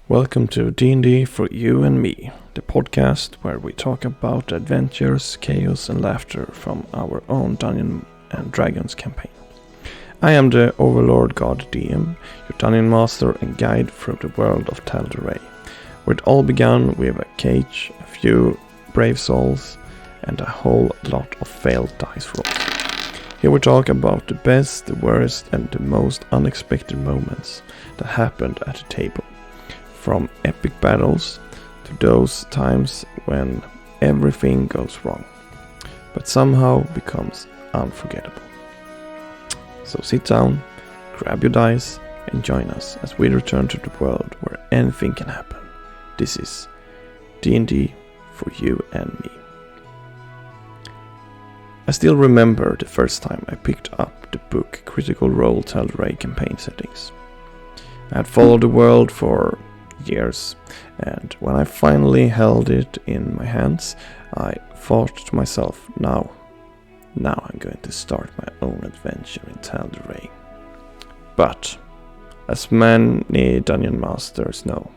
Welcome to D&D for You and Me, the podcast where we talk about adventures, chaos and laughter from our own Dungeons and Dragons campaign. I am the Overlord God DM, your dungeon master and guide through the world of Tal'Dorei, where it all began with a cage, a few brave souls and a whole lot of failed dice rolls. Here we talk about the best, the worst and the most unexpected moments that happened at the table. From epic battles to those times when everything goes wrong, but somehow becomes unforgettable. So sit down, grab your dice, and join us as we return to the world where anything can happen. This is D&D for You and Me. I still remember the first time I picked up the book Critical Role Tal'Dorei Campaign Settings. I had followed the world for years, and when I finally held it in my hands, I thought to myself, now I'm going to start my own adventure in Tal'Dorei. But, as many dungeon masters know,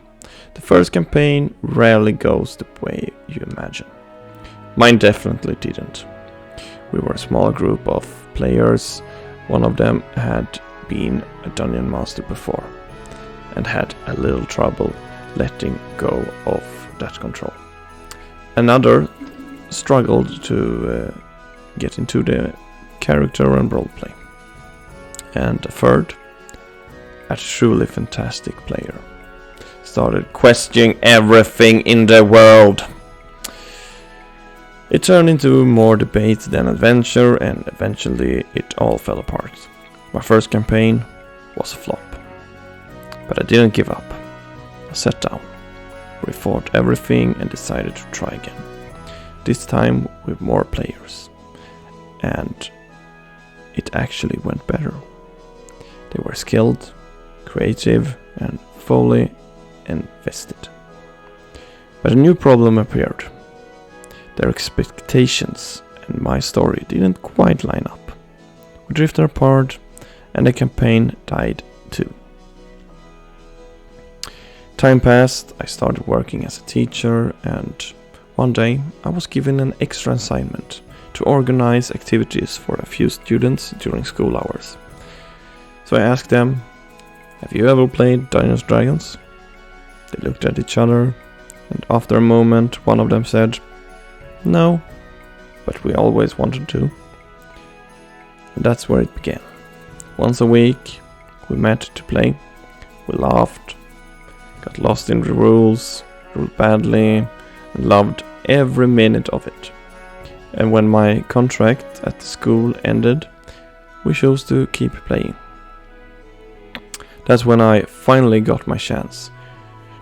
the first campaign rarely goes the way you imagine. Mine definitely didn't. We were a small group of players. One of them had been a dungeon master before and had a little trouble letting go of that control. Another struggled to get into the character and roleplay. And a third, a truly fantastic player, started questioning everything in the world. It turned into more debate than adventure, and eventually it all fell apart. My first campaign was a flop. But I didn't give up. I sat down, rethought everything and decided to try again. This time with more players. And it actually went better. They were skilled, creative and fully invested. But a new problem appeared. Their expectations and my story didn't quite line up. We drifted apart and the campaign died too. Time passed, I started working as a teacher, and one day I was given an extra assignment to organize activities for a few students during school hours. So I asked them, have you ever played Dungeons & Dragons? They looked at each other, and after a moment one of them said, no, but we always wanted to. And that's where it began. Once a week we met to play, we laughed, got lost in the rules, ruled badly, and loved every minute of it. And when my contract at the school ended, we chose to keep playing. That's when I finally got my chance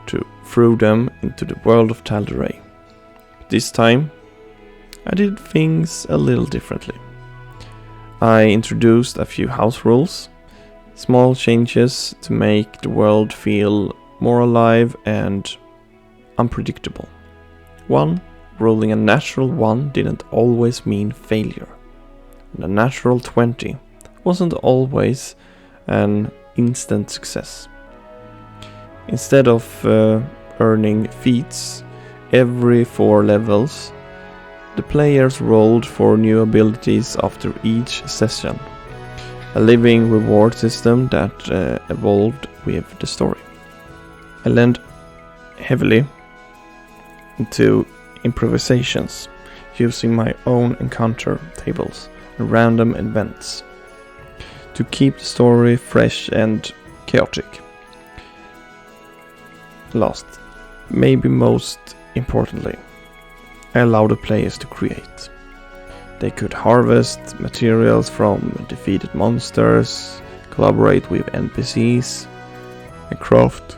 to throw them into the world of Tal'Dorei. This time, I did things a little differently. I introduced a few house rules, small changes to make the world feel more alive and unpredictable. One, rolling a natural 1 didn't always mean failure. And a natural 20 wasn't always an instant success. Instead of earning feats every 4 levels, the players rolled for new abilities after each session. A living reward system that evolved with the story. I leaned heavily into improvisations, using my own encounter tables and random events to keep the story fresh and chaotic. Last, maybe most importantly, I allowed the players to create. They could harvest materials from defeated monsters, collaborate with NPCs, and craft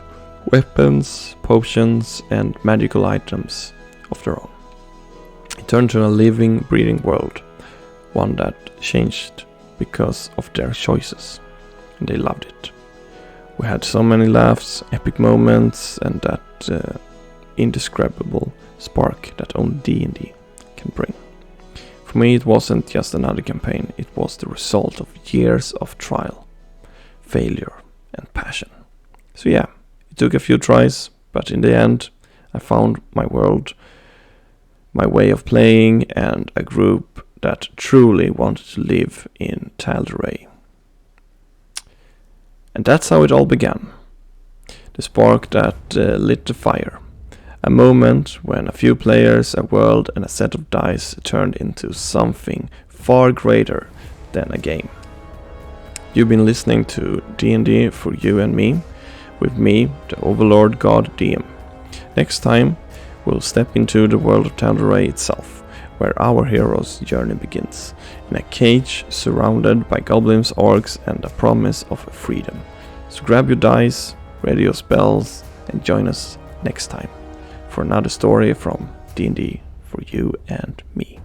weapons, potions, and magical items of their own. It turned to a living, breathing world, one that changed because of their choices, and they loved it. We had so many laughs, epic moments, and that indescribable spark that only D&D can bring. For me, it wasn't just another campaign, it was the result of years of trial, failure, and passion. So yeah, it took a few tries, But in the end, I found my world, my way of playing, and a group that truly wanted to live in Tal'Dorei. And that's how it all began. The spark that lit the fire. A moment when a few players, a world, and a set of dice turned into something far greater than a game. You've been listening to D&D for you and me, with me, the Overlord God DM. Next time, we'll step into the world of Tal'Dorei itself, where our hero's journey begins, in a cage surrounded by goblins, orcs, and a promise of freedom. So grab your dice, ready your spells, and join us next time for another story from D&D for you and me.